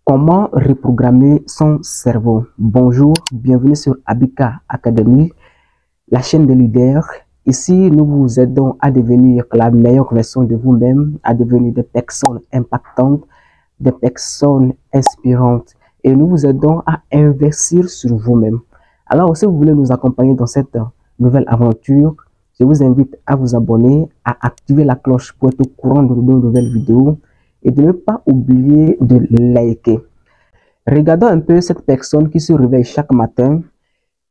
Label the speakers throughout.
Speaker 1: Comment reprogrammer son cerveau? Bonjour, bienvenue sur Abika Academy, la chaîne des leaders. Ici, nous vous aidons à devenir la meilleure version de vous-même, à devenir des personnes impactantes, des personnes inspirantes. Et nous vous aidons à investir sur vous-même. Alors, si vous voulez nous accompagner dans cette nouvelle aventure, je vous invite à vous abonner, à activer la cloche pour être au courant de nos nouvelles vidéos et de ne pas oublier de liker. Regardons un peu cette personne qui se réveille chaque matin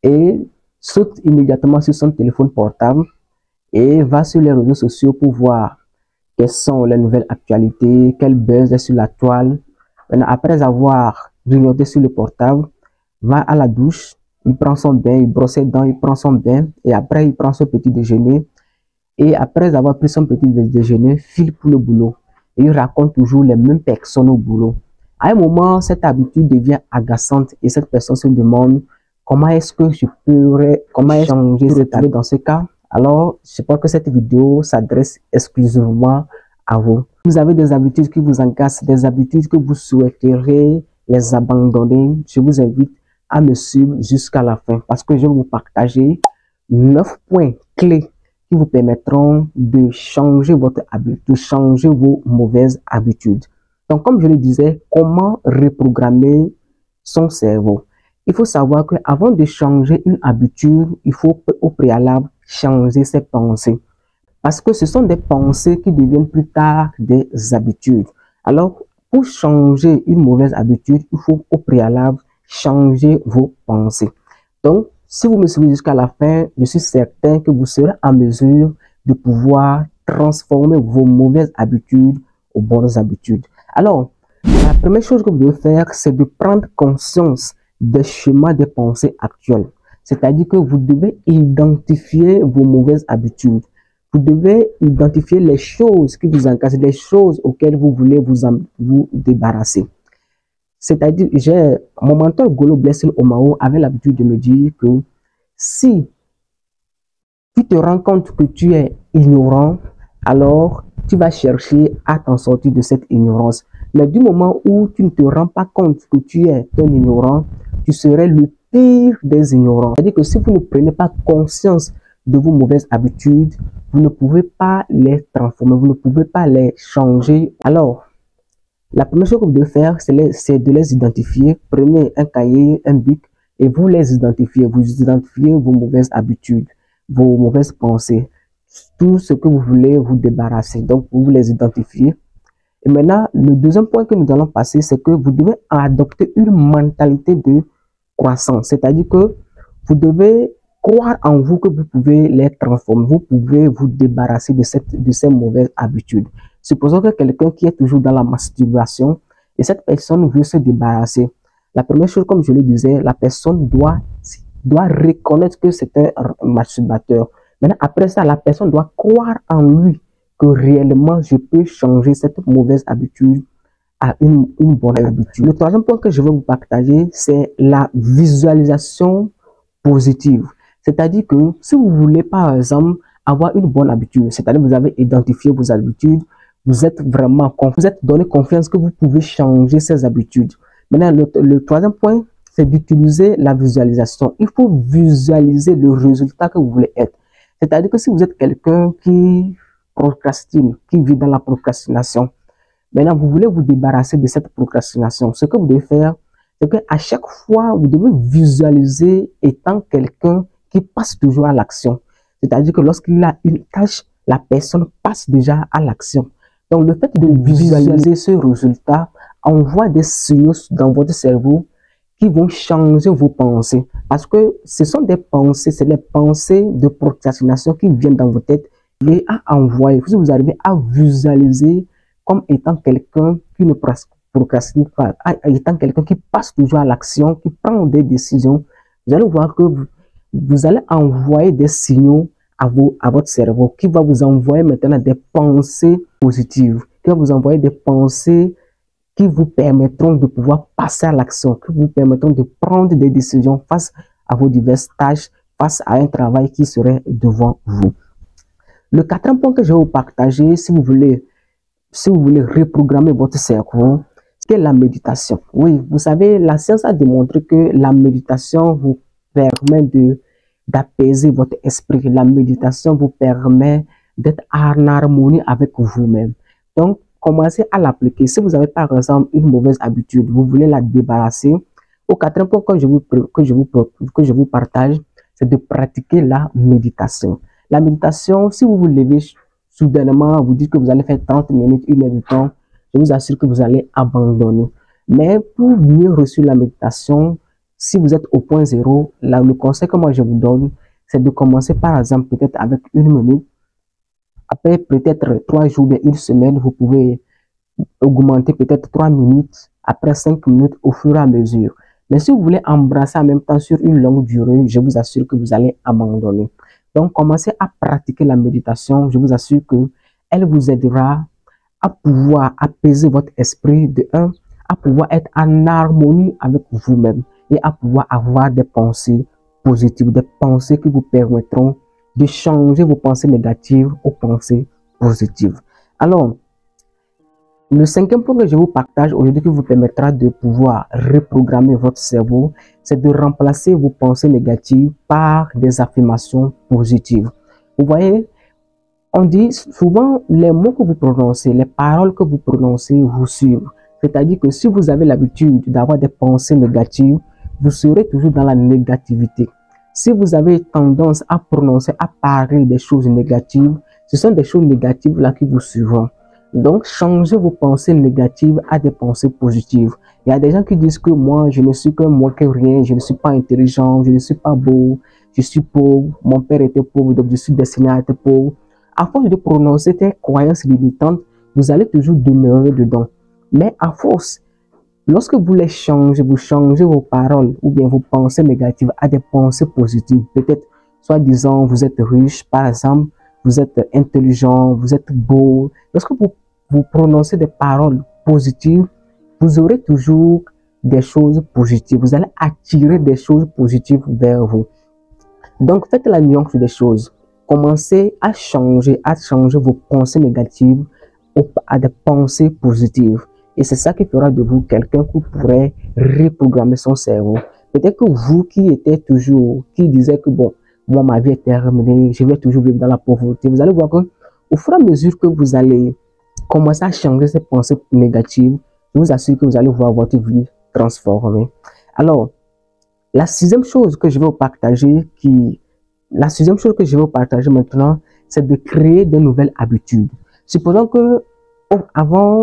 Speaker 1: et saute immédiatement sur son téléphone portable et va sur les réseaux sociaux pour voir quelles sont les nouvelles actualités, quel buzz est sur la toile. Maintenant, après avoir grignoté sur le portable, va à la douche, il prend son bain, il brosse les dents, il prend son bain et après il prend son petit déjeuner. Et après avoir pris son petit déjeuner, file pour le boulot. Et il raconte toujours les mêmes personnes au boulot. À un moment, cette habitude devient agaçante et cette personne se demande comment est-ce que je pourrais changer cette habitude dans ce cas. Alors, je pense que cette vidéo s'adresse exclusivement à vous. Vous avez des habitudes qui vous agacent, des habitudes que vous souhaiteriez les abandonner. Je vous invite à me suivre jusqu'à la fin parce que je vais vous partager 9 points clés qui vous permettront de changer votre habitude, de changer vos mauvaises habitudes. Donc, comme je le disais, comment reprogrammer son cerveau? Il faut savoir qu'avant de changer une habitude, il faut au préalable changer ses pensées. Parce que ce sont des pensées qui deviennent plus tard des habitudes. Alors, pour changer une mauvaise habitude, il faut au préalable changer vos pensées. Donc, si vous me suivez jusqu'à la fin, je suis certain que vous serez en mesure de pouvoir transformer vos mauvaises habitudes aux bonnes habitudes. Alors, la première chose que vous devez faire, c'est de prendre conscience des schémas des pensées actuelles. C'est-à-dire que vous devez identifier vos mauvaises habitudes. Vous devez identifier les choses qui vous agacent, les choses auxquelles vous voulez vous débarrasser. C'est-à-dire, mon mentor Golo Blessing Omao avait l'habitude de me dire que si tu te rends compte que tu es ignorant, alors tu vas chercher à t'en sortir de cette ignorance. Mais du moment où tu ne te rends pas compte que tu es un ignorant, tu serais le pire des ignorants. C'est-à-dire que si vous ne prenez pas conscience de vos mauvaises habitudes, vous ne pouvez pas les transformer, vous ne pouvez pas les changer. Alors, la première chose que vous devez faire, c'est de les identifier. Prenez un cahier, un bic et vous les identifiez. Vous identifiez vos mauvaises habitudes, vos mauvaises pensées, tout ce que vous voulez vous débarrasser. Donc, vous les identifiez. Et maintenant, le deuxième point que nous allons passer, c'est que vous devez adopter une mentalité de croissance. C'est-à-dire que vous devez croire en vous que vous pouvez les transformer. Vous pouvez vous débarrasser de ces mauvaises habitudes. Supposons que quelqu'un qui est toujours dans la masturbation et cette personne veut se débarrasser. La première chose, comme je le disais, la personne doit reconnaître que c'est un masturbateur. Maintenant, après ça, la personne doit croire en lui que réellement je peux changer cette mauvaise habitude à une bonne habitude. Le troisième point que je vais vous partager, c'est la visualisation positive. C'est-à-dire que si vous voulez, par exemple, avoir une bonne habitude, c'est-à-dire que vous avez identifié vos habitudes, vous êtes donné confiance que vous pouvez changer ces habitudes. Maintenant, le troisième point, c'est d'utiliser la visualisation. Il faut visualiser le résultat que vous voulez être. C'est-à-dire que si vous êtes quelqu'un qui procrastine, qui vit dans la procrastination, maintenant vous voulez vous débarrasser de cette procrastination. Ce que vous devez faire, c'est qu'à chaque fois, vous devez visualiser étant quelqu'un qui passe toujours à l'action. C'est-à-dire que lorsqu'il a une tâche, la personne passe déjà à l'action. Donc, le fait de visualiser ce résultat envoie des signaux dans votre cerveau qui vont changer vos pensées. Parce que ce sont des pensées, c'est les pensées de procrastination qui viennent dans votre tête et à envoyer. Si vous arrivez à visualiser comme étant quelqu'un qui ne procrastine pas, étant quelqu'un qui passe toujours à l'action, qui prend des décisions, vous allez voir que vous allez envoyer des signaux à votre cerveau qui va vous envoyer maintenant des pensées positives, qui va vous envoyer des pensées qui vous permettront de pouvoir passer à l'action, qui vous permettront de prendre des décisions face à vos diverses tâches, face à un travail qui serait devant vous. Le quatrième point que je vais vous partager, si vous voulez reprogrammer votre cerveau, Qu'est la méditation? Oui, vous savez, la science a démontré que la méditation vous permet d'apaiser votre esprit. La méditation vous permet d'être en harmonie avec vous-même. Donc, commencez à l'appliquer. Si vous avez par exemple une mauvaise habitude, vous voulez la débarrasser, au quatrième point que je vous partage, c'est de pratiquer la méditation. La méditation, si vous vous levez soudainement, vous dites que vous allez faire 30 minutes, 1 heure de temps, je vous assure que vous allez abandonner. Mais pour mieux réussir la méditation, si vous êtes au point zéro, là, le conseil que moi je vous donne, c'est de commencer par exemple peut-être avec 1 minute. Après peut-être 3 jours, bien 1 semaine, vous pouvez augmenter peut-être 3 minutes, après 5 minutes au fur et à mesure. Mais si vous voulez embrasser en même temps sur une longue durée, je vous assure que vous allez abandonner. Donc, commencez à pratiquer la méditation. Je vous assure que elle vous aidera à pouvoir apaiser votre esprit de un, à pouvoir être en harmonie avec vous-même et à pouvoir avoir des pensées positives, des pensées qui vous permettront de changer vos pensées négatives aux pensées positives. Alors, le cinquième point que je vous partage aujourd'hui qui vous permettra de pouvoir reprogrammer votre cerveau, c'est de remplacer vos pensées négatives par des affirmations positives. Vous voyez, on dit souvent les mots que vous prononcez, les paroles que vous prononcez vous suivent. C'est-à-dire que si vous avez l'habitude d'avoir des pensées négatives, vous serez toujours dans la négativité. Si vous avez tendance à prononcer, à parler des choses négatives, ce sont des choses négatives là qui vous suivront. Donc, changez vos pensées négatives à des pensées positives. Il y a des gens qui disent que moi, je ne suis que moi que rien, je ne suis pas intelligent, je ne suis pas beau, je suis pauvre, mon père était pauvre, donc je suis destiné à être pauvre. À force de prononcer des croyances limitantes, vous allez toujours demeurer dedans. Mais à force, lorsque vous les changez, vous changez vos paroles ou bien vos pensées négatives à des pensées positives. Peut-être, soit disant, vous êtes riche, par exemple, vous êtes intelligent, vous êtes beau. Lorsque vous prononcez des paroles positives, vous aurez toujours des choses positives. Vous allez attirer des choses positives vers vous. Donc, faites la nuance des choses. Commencez à changer vos pensées négatives à des pensées positives. Et c'est ça qui fera de vous quelqu'un qui pourrait reprogrammer son cerveau. Peut-être que vous qui disait que bon, moi ma vie est terminée, je vais toujours vivre dans la pauvreté. Vous allez voir que au fur et à mesure que vous allez commencer à changer ces pensées négatives, je vous assure que vous allez voir votre vie transformée. Alors, la sixième chose que je vais vous partager maintenant, c'est de créer de nouvelles habitudes. Supposons que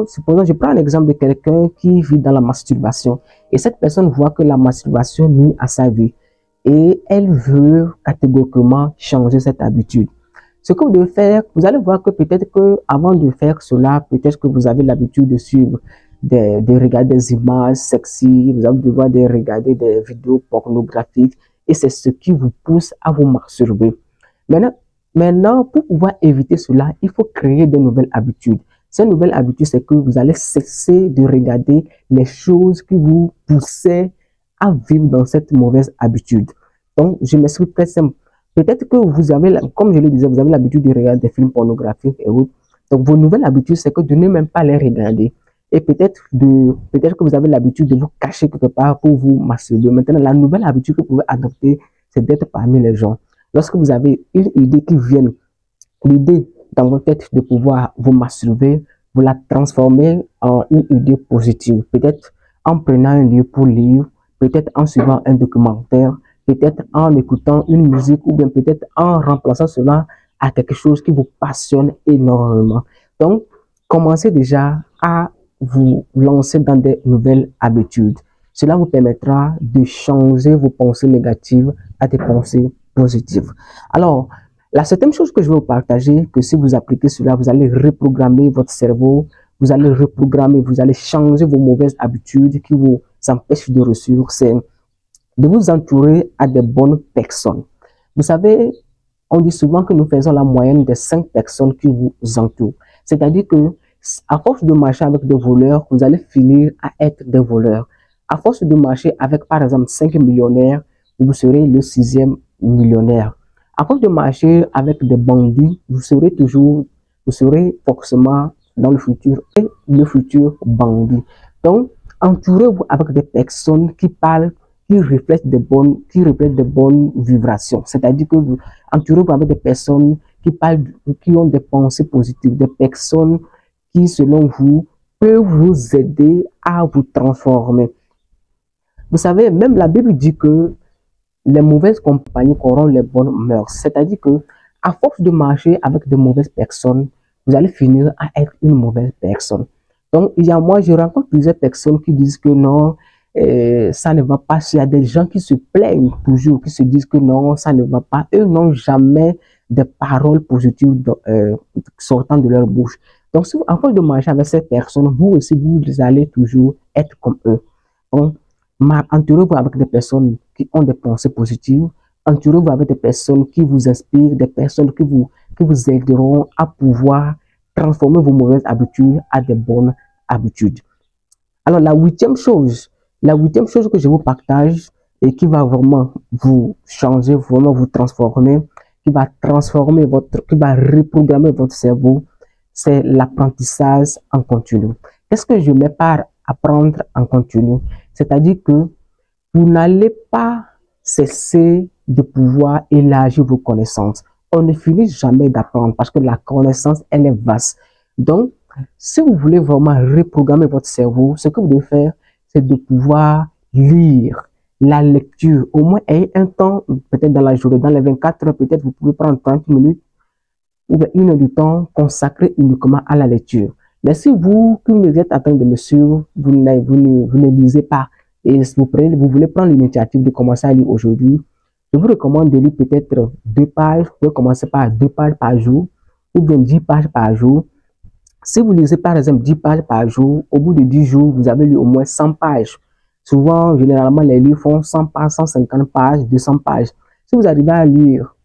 Speaker 1: supposons, je prends un exemple de quelqu'un qui vit dans la masturbation et cette personne voit que la masturbation nuit à sa vie et elle veut catégoriquement changer cette habitude. Ce que vous devez faire, vous allez voir que peut-être que avant de faire cela, peut-être que vous avez l'habitude de suivre de regarder des images sexy, vous allez devoir regarder des vidéos pornographiques et c'est ce qui vous pousse à vous masturber. Maintenant, pour pouvoir éviter cela, il faut créer de nouvelles habitudes. Cette nouvelle habitude, c'est que vous allez cesser de regarder les choses qui vous poussaient à vivre dans cette mauvaise habitude. Donc, je m'explique très simple. Peut-être que vous avez, comme je le disais, vous avez l'habitude de regarder des films pornographiques et autres. Donc, vos nouvelles habitudes, c'est que de ne même pas les regarder. Et peut-être que vous avez l'habitude de vous cacher quelque part pour vous masturber. Maintenant, la nouvelle habitude que vous pouvez adopter, c'est d'être parmi les gens. Lorsque vous avez une idée qui vient, l'idée dans votre tête de pouvoir vous masturber, vous la transformez en une idée positive. Peut-être en prenant un lieu pour lire, peut-être en suivant un documentaire, peut-être en écoutant une musique ou bien peut-être en remplaçant cela à quelque chose qui vous passionne énormément. Donc, commencez déjà à vous lancer dans des nouvelles habitudes. Cela vous permettra de changer vos pensées négatives à des pensées positives. Alors, la septième chose que je vais vous partager, que si vous appliquez cela, vous allez reprogrammer votre cerveau, vous allez changer vos mauvaises habitudes qui vous empêchent de réussir, c'est de vous entourer à de bonnes personnes. Vous savez, on dit souvent que nous faisons la moyenne des 5 personnes qui vous entourent. C'est-à-dire que, à force de marcher avec des voleurs, vous allez finir à être des voleurs. À force de marcher avec, par exemple, 5 millionnaires, vous serez le 6e millionnaire. À force de marcher avec des bandits, vous serez forcément dans le futur et le futur bandit. Donc, Entourez-vous avec des personnes qui parlent, qui reflètent des bonnes vibrations. C'est-à-dire que vous entourez-vous avec des personnes qui parlent, qui ont des pensées positives, des personnes qui, selon vous, peuvent vous aider à vous transformer. Vous savez, même la Bible dit que les mauvaises compagnies corrompent les bonnes mœurs. C'est-à-dire que, à force de marcher avec de mauvaises personnes, vous allez finir à être une mauvaise personne. Donc, moi, je rencontre plusieurs personnes qui disent que non, ça ne va pas. Il y a des gens qui se plaignent toujours, qui se disent que non, ça ne va pas. Eux n'ont jamais des paroles positives sortant de leur bouche. Donc, si vous, à force de marcher avec ces personnes, vous aussi, vous allez toujours être comme eux. Donc, entourez-vous avec des personnes qui ont des pensées positives. Entourez-vous avec des personnes qui vous inspirent, des personnes qui vous aideront à pouvoir transformer vos mauvaises habitudes à des bonnes habitudes. Alors, la huitième chose que je vous partage et qui va vraiment vous changer, vraiment vous transformer, qui va reprogrammer votre cerveau, c'est l'apprentissage en continu. Qu'est-ce que je mets par apprendre en continu? C'est-à-dire que vous n'allez pas cesser de pouvoir élargir vos connaissances. On ne finit jamais d'apprendre parce que la connaissance, elle est vaste. Donc, si vous voulez vraiment reprogrammer votre cerveau, ce que vous devez faire, c'est de pouvoir lire. La lecture, au moins ayez un temps, peut-être dans la journée, dans les 24 heures, peut-être vous pouvez prendre 30 minutes ou bien 1 heure du temps consacré uniquement à la lecture. Mais si vous êtes en train de me suivre, vous ne lisez pas, et vous voulez prendre l'initiative de commencer à lire aujourd'hui, je vous recommande de lire peut-être 2 pages. Vous pouvez commencer par 2 pages par jour ou bien 10 pages par jour. Si vous lisez par exemple 10 pages par jour, au bout de 10 jours, vous avez lu au moins 100 pages. Souvent, généralement, les livres font 100 pages, 150 pages, 200 pages. Si vous arrivez à lire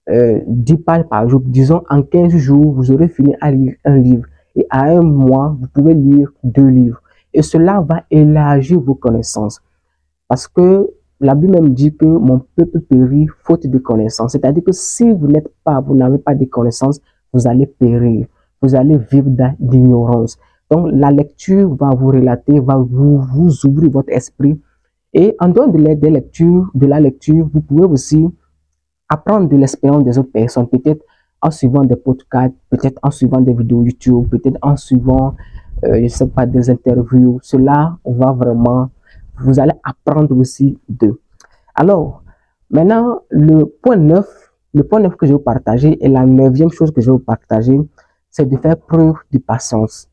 Speaker 1: 10 pages par jour, disons en 15 jours, vous aurez fini à lire un livre. Et à un mois, vous pouvez lire 2 livres. Et cela va élargir vos connaissances. Parce que la Bible même dit que mon peuple périt faute de connaissances. C'est-à-dire que si vous n'avez pas de connaissances, vous allez périr. Vous allez vivre d'ignorance. Donc, la lecture va vous relater, va vous ouvrir votre esprit. Et en dehors de la lecture, vous pouvez aussi apprendre de l'expérience des autres personnes. Peut-être en suivant des podcasts, peut-être en suivant des vidéos YouTube, peut-être en suivant, je sais pas, des interviews. Cela va vraiment, vous allez apprendre aussi d'eux. Alors, maintenant, le point 9 que je vais vous partager et la 9e chose que je vais vous partager, c'est de faire preuve de patience.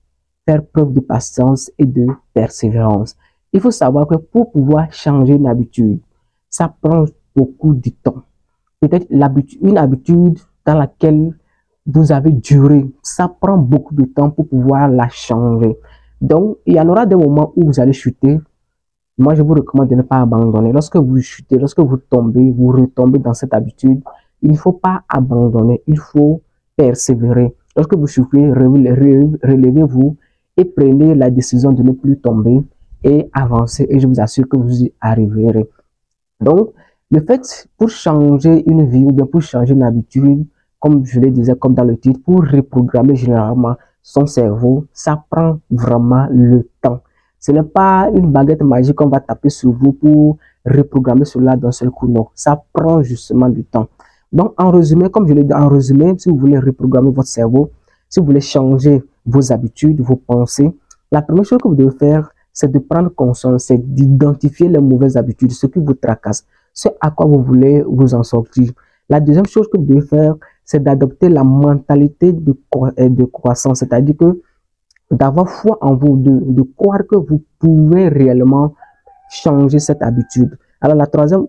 Speaker 1: Faire preuve de patience et de persévérance. Il faut savoir que pour pouvoir changer une habitude, ça prend beaucoup de temps. Peut-être une habitude dans laquelle vous avez duré, ça prend beaucoup de temps pour pouvoir la changer. Donc, il y en aura des moments où vous allez chuter. Moi, je vous recommande de ne pas abandonner. Lorsque vous chutez, lorsque vous tombez, vous retombez dans cette habitude, il ne faut pas abandonner, il faut persévérer. Lorsque vous chutez, relevez-vous et prenez la décision de ne plus tomber et avancer. Et je vous assure que vous y arriverez. Donc, le fait, pour changer une vie ou bien pour changer une habitude, comme je le disais, comme dans le titre, pour reprogrammer généralement son cerveau, ça prend vraiment le temps. Ce n'est pas une baguette magique qu'on va taper sur vous pour reprogrammer cela d'un seul coup, non. Ça prend justement du temps. Donc, en résumé, comme je l'ai dit, en résumé, si vous voulez reprogrammer votre cerveau, si vous voulez changer vos habitudes, vos pensées, la première chose que vous devez faire, c'est de prendre conscience, c'est d'identifier les mauvaises habitudes, ce qui vous tracasse, ce à quoi vous voulez vous en sortir. La deuxième chose que vous devez faire, c'est d'adopter la mentalité de croissance, c'est-à-dire que d'avoir foi en vous, de croire que vous pouvez réellement changer cette habitude. Alors la troisième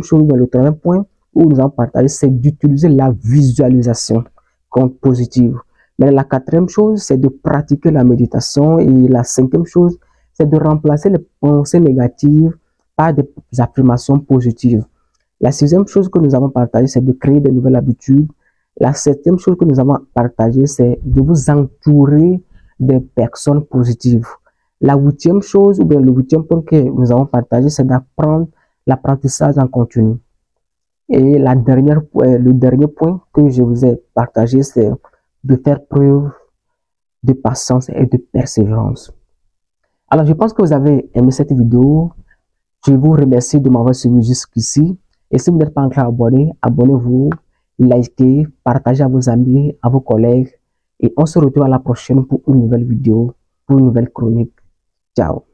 Speaker 1: chose, le troisième point où nous allons partager, c'est d'utiliser la visualisation comme positive. Mais la quatrième chose, c'est de pratiquer la méditation. Et la cinquième chose, c'est de remplacer les pensées négatives par des affirmations positives. La sixième chose que nous avons partagée, c'est de créer de nouvelles habitudes. La septième chose que nous avons partagée, c'est de vous entourer des personnes positives. La huitième chose, ou bien le huitième point que nous avons partagé, c'est d'apprendre l'apprentissage en continu. Et le dernier point que je vous ai partagé, c'est de faire preuve de patience et de persévérance. Alors, je pense que vous avez aimé cette vidéo. Je vous remercie de m'avoir suivi jusqu'ici. Et si vous n'êtes pas encore abonné, abonnez-vous, likez, partagez à vos amis, à vos collègues. Et on se retrouve à la prochaine pour une nouvelle vidéo, pour une nouvelle chronique. Ciao.